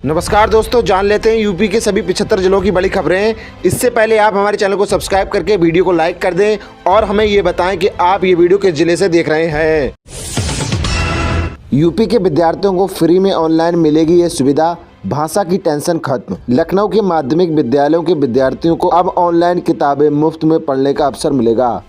नमस्कार दोस्तों, जान लेते हैं यूपी के सभी 75 जिलों की बड़ी खबरें। इससे पहले आप हमारे चैनल को सब्सक्राइब करके वीडियो को लाइक कर दें और हमें ये बताएं कि आप ये वीडियो किस जिले से देख रहे हैं। यूपी के विद्यार्थियों को फ्री में ऑनलाइन मिलेगी ये सुविधा, भाषा की टेंशन खत्म। लखनऊ के माध्यमिक विद्यालयों के विद्यार्थियों को अब ऑनलाइन किताबें मुफ्त में पढ़ने का अवसर मिलेगा।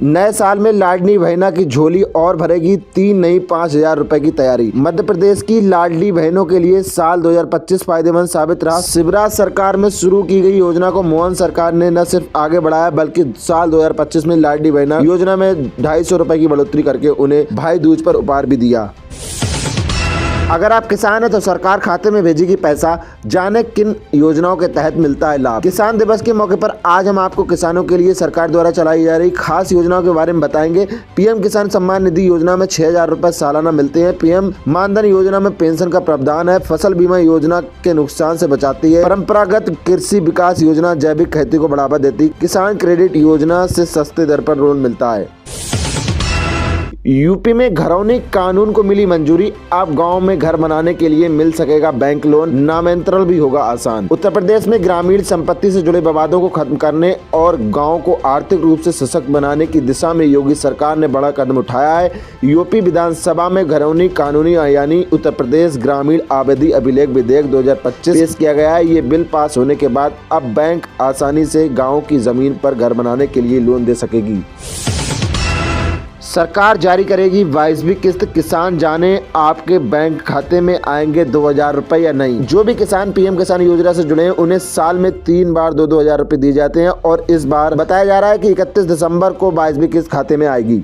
नए साल में लाडली बहना की झोली और भरेगी 3 नई 5,000 रुपए की तैयारी। मध्य प्रदेश की लाडली बहनों के लिए साल 2025 फायदेमंद साबित रहा। शिवराज सरकार में शुरू की गई योजना को मोहन सरकार ने न सिर्फ आगे बढ़ाया बल्कि साल 2025 में लाडली बहना योजना में 250 रुपए की बढ़ोतरी करके उन्हें भाई दूज पर उपहार भी दिया। अगर आप किसान हैं तो सरकार खाते में भेजेगी पैसा। जाने किन योजनाओं के तहत मिलता है लाभ। किसान दिवस के मौके पर आज हम आपको किसानों के लिए सरकार द्वारा चलाई जा रही खास योजनाओं के बारे में बताएंगे। पीएम किसान सम्मान निधि योजना में 6,000 रुपए सालाना मिलते हैं। पीएम मानधन योजना में पेंशन का प्रावधान है। फसल बीमा योजना के नुकसान से बचाती है। परंपरागत कृषि विकास योजना जैविक खेती को बढ़ावा देती। किसान क्रेडिट योजना से सस्ते दर पर लोन मिलता है। यूपी में घरौनी कानून को मिली मंजूरी। अब गांव में घर बनाने के लिए मिल सकेगा बैंक लोन, नामांतरण भी होगा आसान। उत्तर प्रदेश में ग्रामीण संपत्ति से जुड़े विवादों को खत्म करने और गांव को आर्थिक रूप से सशक्त बनाने की दिशा में योगी सरकार ने बड़ा कदम उठाया है। यूपी विधानसभा में घरौनी कानून यानी उत्तर प्रदेश ग्रामीण आबादी अभिलेख विधेयक 2025 पेश किया गया है। ये बिल पास होने के बाद अब बैंक आसानी से गाँव की जमीन पर घर बनाने के लिए लोन दे सकेगी। सरकार जारी करेगी 22वीं किस्त। किसान जाने आपके बैंक खाते में आएंगे 2,000 रुपए या नहीं। जो भी किसान पीएम किसान योजना से जुड़े हैं उन्हें साल में 3 बार 2,000 रुपए दिए जाते हैं और इस बार बताया जा रहा है कि 31 दिसंबर को 22वीं किस्त खाते में आएगी।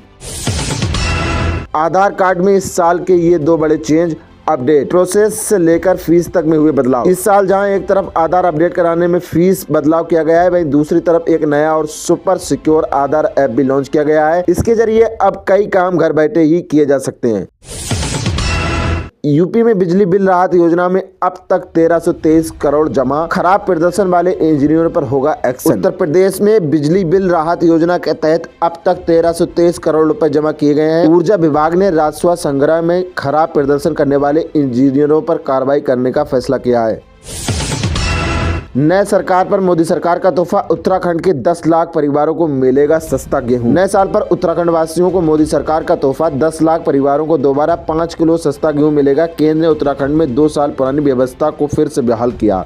आधार कार्ड में इस साल के ये 2 बड़े चेंज। अपडेट प्रोसेस से लेकर फीस तक में हुए बदलाव। इस साल जहां एक तरफ आधार अपडेट कराने में फीस बदलाव किया गया है, वहीं दूसरी तरफ एक नया और सुपर सिक्योर आधार ऐप भी लॉन्च किया गया है। इसके जरिए अब कई काम घर बैठे ही किए जा सकते हैं। यूपी में बिजली बिल राहत योजना में अब तक 1323 करोड़ जमा। खराब प्रदर्शन वाले इंजीनियरों पर होगा एक्शन। उत्तर प्रदेश में बिजली बिल राहत योजना के तहत अब तक 1323 करोड़ रुपए जमा किए गए हैं। ऊर्जा विभाग ने राजस्व संग्रह में खराब प्रदर्शन करने वाले इंजीनियरों पर कार्रवाई करने का फैसला किया है। नए सरकार पर मोदी सरकार का तोहफा। उत्तराखंड के 10 लाख परिवारों को मिलेगा सस्ता गेहूं। नए साल पर उत्तराखंड वासियों को मोदी सरकार का तोहफा। 10 लाख परिवारों को दोबारा 5 किलो सस्ता गेहूं मिलेगा। केंद्र ने उत्तराखंड में 2 साल पुरानी व्यवस्था को फिर से बहाल किया।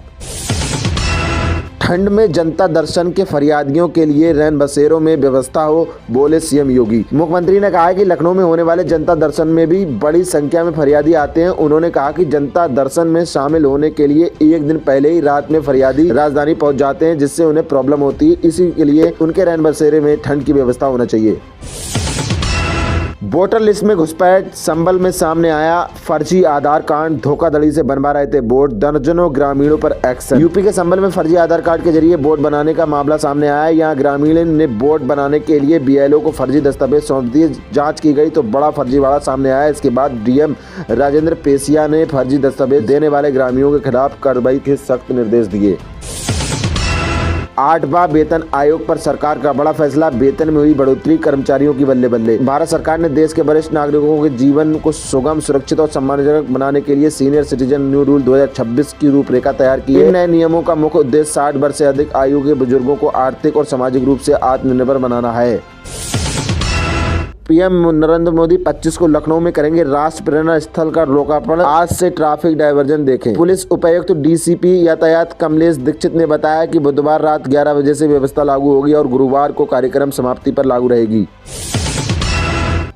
ठंड में जनता दर्शन के फरियादियों के लिए रैन बसेरों में व्यवस्था हो, बोले सीएम योगी। मुख्यमंत्री ने कहा है कि लखनऊ में होने वाले जनता दर्शन में भी बड़ी संख्या में फरियादी आते हैं। उन्होंने कहा कि जनता दर्शन में शामिल होने के लिए एक दिन पहले ही रात में फरियादी राजधानी पहुंच जाते हैं, जिससे उन्हें प्रॉब्लम होती है। इसी के लिए उनके रैन बसेरे में ठंड की व्यवस्था होना चाहिए। वोटर लिस्ट में घुसपैठ। संभल में सामने आया फर्जी आधार कार्ड। धोखाधड़ी से बनवा रहे थे वोट। दर्जनों ग्रामीणों पर एक्शन। यूपी के संभल में फर्जी आधार कार्ड के जरिए वोट बनाने का मामला सामने आया है। यहाँ ग्रामीणों ने वोट बनाने के लिए बीएलओ को फर्जी दस्तावेज सौंप दिए। जांच की गई तो बड़ा फर्जीवाड़ा सामने आया। इसके बाद डीएम राजेंद्र पेसिया ने फर्जी दस्तावेज देने वाले ग्रामीणों के खिलाफ कार्रवाई के सख्त निर्देश दिए। 8वां वेतन आयोग पर सरकार का बड़ा फैसला। वेतन में हुई बढ़ोतरी, कर्मचारियों की बल्ले बल्ले। भारत सरकार ने देश के वरिष्ठ नागरिकों के जीवन को सुगम, सुरक्षित और सम्मानजनक बनाने के लिए सीनियर सिटीजन न्यू रूल 2026 की रूपरेखा तैयार की है। इन नए नियमों का मुख्य उद्देश्य 60 वर्ष से अधिक आयु के बुजुर्गों को आर्थिक और सामाजिक रूप से आत्मनिर्भर बनाना है। पीएम नरेंद्र मोदी 25 को लखनऊ में करेंगे राष्ट्र प्रेरणा स्थल का लोकार्पण। आज से ट्रैफिक डायवर्जन देखें। पुलिस उपायुक्त डीसीपी यातायात कमलेश दीक्षित ने बताया कि बुधवार रात 11 बजे से व्यवस्था लागू होगी और गुरुवार को कार्यक्रम समाप्ति पर लागू रहेगी।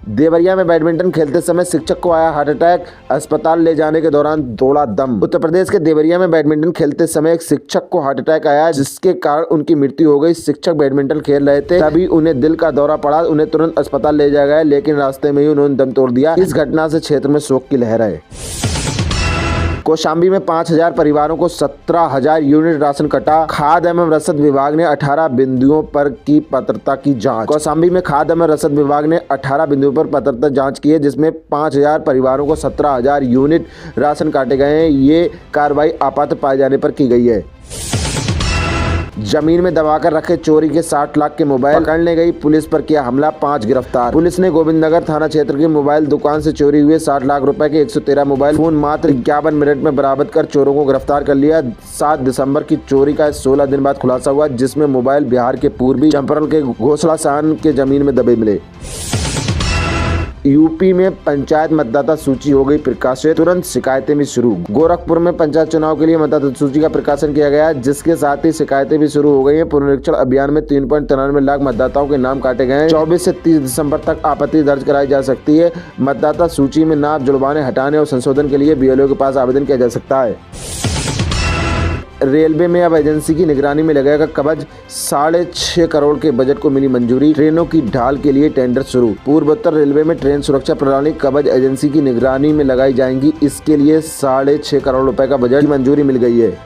देवरिया में बैडमिंटन खेलते समय शिक्षक को आया हार्ट अटैक। अस्पताल ले जाने के दौरान तोड़ा दम। उत्तर प्रदेश के देवरिया में बैडमिंटन खेलते समय एक शिक्षक को हार्ट अटैक आया, जिसके कारण उनकी मृत्यु हो गई। शिक्षक बैडमिंटन खेल रहे थे, तभी उन्हें दिल का दौरा पड़ा। उन्हें तुरंत अस्पताल ले जाया गया, लेकिन रास्ते में ही उन्होंने दम तोड़ दिया। इस घटना से क्षेत्र में शोक की लहर है। कौशाम्बी में 5,000 परिवारों को 17,000 यूनिट राशन कटा। खाद्य एवं रसद विभाग ने 18 बिंदुओं पर की पात्रता की जांच। कौशाम्बी में खाद्य एवं रसद विभाग ने 18 बिंदुओं पर पात्रता जांच की है, जिसमें 5,000 परिवारों को 17,000 यूनिट राशन काटे गए हैं। ये कार्रवाई आपात पाए जाने पर की गई है। जमीन में दबाकर रखे चोरी के 60 लाख के मोबाइल पकड़ने गई पुलिस पर किया हमला, 5 गिरफ्तार। पुलिस ने गोविंदनगर थाना क्षेत्र की मोबाइल दुकान से चोरी हुए 60 लाख रुपए के 113 मोबाइल फोन मात्र 51 मिनट में बरामद कर चोरों को गिरफ्तार कर लिया। 7 दिसंबर की चोरी का 16 दिन बाद खुलासा हुआ, जिसमें मोबाइल बिहार के पूर्वी चंपारण के घोसलासान के जमीन में दबे मिले। यूपी में पंचायत मतदाता सूची हो गई प्रकाशित, तुरंत शिकायतें भी शुरू। गोरखपुर में पंचायत चुनाव के लिए मतदाता सूची का प्रकाशन किया गया, जिसके साथ ही शिकायतें भी शुरू हो गई हैं। पुनरीक्षण अभियान में 3.93 लाख मतदाताओं के नाम काटे गए हैं। 24 से 30 दिसंबर तक आपत्ति दर्ज कराई जा सकती है। मतदाता सूची में नाम जुड़वाने, हटाने और संशोधन के लिए बीएलओ के पास आवेदन किया जा सकता है। रेलवे में अब एजेंसी की निगरानी में लगेगा कवच, 6.5 करोड़ के बजट को मिली मंजूरी। ट्रेनों की ढाल के लिए टेंडर शुरू। पूर्वोत्तर रेलवे में ट्रेन सुरक्षा प्रणाली कवच एजेंसी की निगरानी में लगाई जाएंगी। इसके लिए 6.5 करोड़ रुपए का बजट की मंजूरी मिल गई है।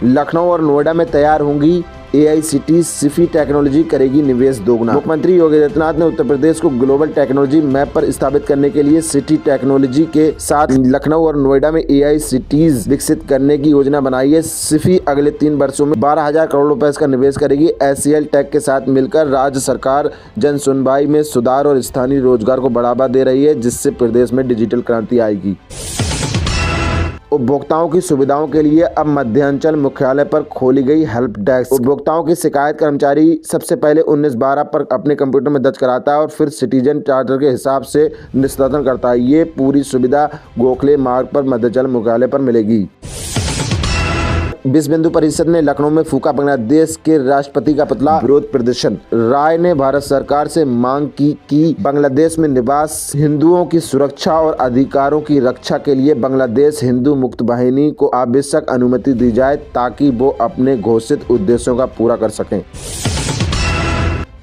लखनऊ और नोएडा में तैयार होंगी एआईसीटी, सिफी टेक्नोलॉजी करेगी निवेश दोगुना। मुख्यमंत्री योगी आदित्यनाथ ने उत्तर प्रदेश को ग्लोबल टेक्नोलॉजी मैप पर स्थापित करने के लिए सिटी टेक्नोलॉजी के साथ लखनऊ और नोएडा में एआईसीटीज विकसित करने की योजना बनाई है। सिफी अगले 3 वर्षों में 12,000 करोड़ रुपए का निवेश करेगी। एचसीएल टेक के साथ मिलकर राज्य सरकार जन सुनवाई में सुधार और स्थानीय रोजगार को बढ़ावा दे रही है, जिससे प्रदेश में डिजिटल क्रांति आएगी। उपभोक्ताओं की सुविधाओं के लिए अब मध्यांचल मुख्यालय पर खोली गई हेल्प डेस्क। उपभोक्ताओं की शिकायत कर्मचारी सबसे पहले 1912 पर अपने कंप्यूटर में दर्ज कराता है और फिर सिटीजन चार्टर के हिसाब से निस्तारण करता है। ये पूरी सुविधा गोखले मार्ग पर मध्यांचल मुख्यालय पर मिलेगी। विश्व हिंदू परिषद ने लखनऊ में फूका बांग्लादेश के राष्ट्रपति का पुतला, विरोध प्रदर्शन। राय ने भारत सरकार से मांग की कि बांग्लादेश में निवास हिंदुओं की सुरक्षा और अधिकारों की रक्षा के लिए बांग्लादेश हिंदू मुक्त वाहिनी को आवश्यक अनुमति दी जाए, ताकि वो अपने घोषित उद्देश्यों का पूरा कर सकें।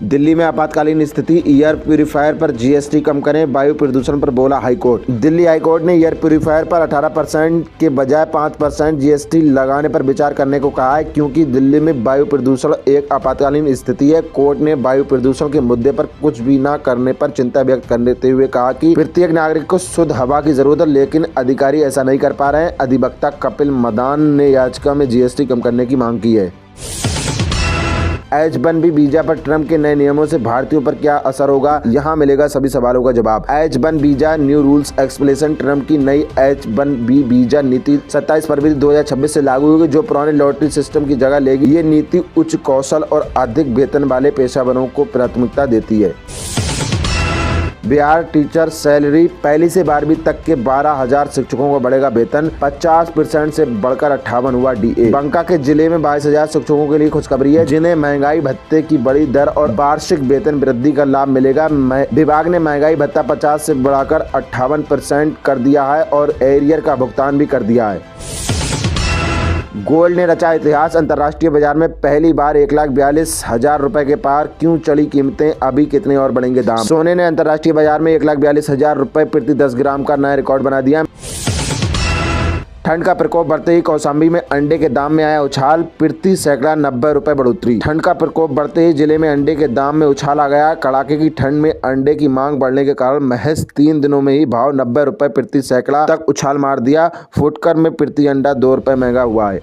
दिल्ली में आपातकालीन स्थिति, एयर प्यूरीफायर पर जीएसटी कम करें, वायु प्रदूषण पर बोला हाईकोर्ट। दिल्ली हाईकोर्ट ने एयर प्यूरीफायर पर 18% के बजाय 5% जीएसटी लगाने पर विचार करने को कहा है, क्योंकि दिल्ली में वायु प्रदूषण एक आपातकालीन स्थिति है। कोर्ट ने वायु प्रदूषण के मुद्दे पर कुछ भी न करने पर चिंता व्यक्त करते हुए कहा कि प्रत्येक नागरिक को शुद्ध हवा की जरूरत है, लेकिन अधिकारी ऐसा नहीं कर पा रहे हैं। अधिवक्ता कपिल मदान ने याचिका में जीएसटी कम करने की मांग की है। H-1B वीजा पर ट्रंप के नए नियमों से भारतीयों पर क्या असर होगा, यहाँ मिलेगा सभी सवालों का जवाब। H-1 visa new rules explanation. Trump की नई H-1B वीजा नीति 27 फरवरी 2026 से लागू होगी, जो पुराने लॉटरी सिस्टम की जगह लेगी। ये नीति उच्च कौशल और अधिक वेतन वाले पेशेवरों को प्राथमिकता देती है। बिहार टीचर सैलरी, पहली से 12वीं तक के 12,000 शिक्षकों को बढ़ेगा वेतन, 50% से बढ़कर 58 हुआ डीए। बांका के जिले में 22,000 शिक्षकों के लिए खुशखबरी है, जिन्हें महंगाई भत्ते की बड़ी दर और वार्षिक वेतन वृद्धि का लाभ मिलेगा। विभाग ने महंगाई भत्ता 50 से बढ़ाकर 58% कर दिया है और एरियर का भुगतान भी कर दिया है। गोल्ड ने रचा इतिहास, अंतर्राष्ट्रीय बाजार में पहली बार 1,42,000 रुपए के पार। क्यों चढ़ी कीमतें, अभी कितने और बढ़ेंगे दाम। सोने ने अंतर्राष्ट्रीय बाजार में 1,42,000 रुपए प्रति 10 ग्राम का नया रिकॉर्ड बना दिया। ठंड का प्रकोप बढ़ते ही कौशाम्बी में अंडे के दाम में आया उछाल, प्रति सैकड़ा 90 रुपए बढ़ोतरी। ठंड का प्रकोप बढ़ते ही जिले में अंडे के दाम में उछाल आ गया। कड़ाके की ठंड में अंडे की मांग बढ़ने के कारण महज 3 दिनों में ही भाव 90 रुपए प्रति सैकड़ा तक उछाल मार दिया। फुटकर में प्रति अंडा 2 रुपए महंगा हुआ है।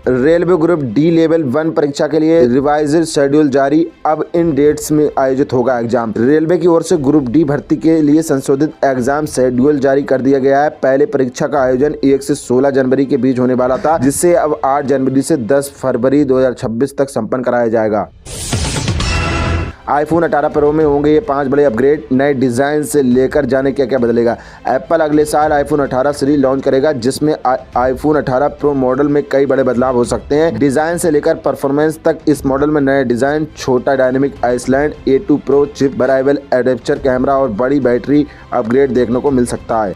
रेलवे ग्रुप डी लेवल 1 परीक्षा के लिए रिवाइज्ड शेड्यूल जारी, अब इन डेट्स में आयोजित होगा एग्जाम। रेलवे की ओर से ग्रुप डी भर्ती के लिए संशोधित एग्जाम शेड्यूल जारी कर दिया गया है। पहले परीक्षा का आयोजन 1 से 16 जनवरी के बीच होने वाला था, जिसे अब 8 जनवरी से 10 फरवरी 2026 तक संपन्न कराया जाएगा। आईफोन 18 प्रो में होंगे ये 5 बड़े अपग्रेड, नए डिजाइन से लेकर जाने क्या क्या बदलेगा। एप्पल अगले साल आईफोन 18 सीरीज लॉन्च करेगा, जिसमें आईफोन 18 प्रो मॉडल में कई बड़े बदलाव हो सकते हैं। डिजाइन से लेकर परफॉर्मेंस तक इस मॉडल में नए डिजाइन, छोटा dynamic island A2 pro chip, variable adapter camera और बड़ी बैटरी अपग्रेड देखने को मिल सकता है।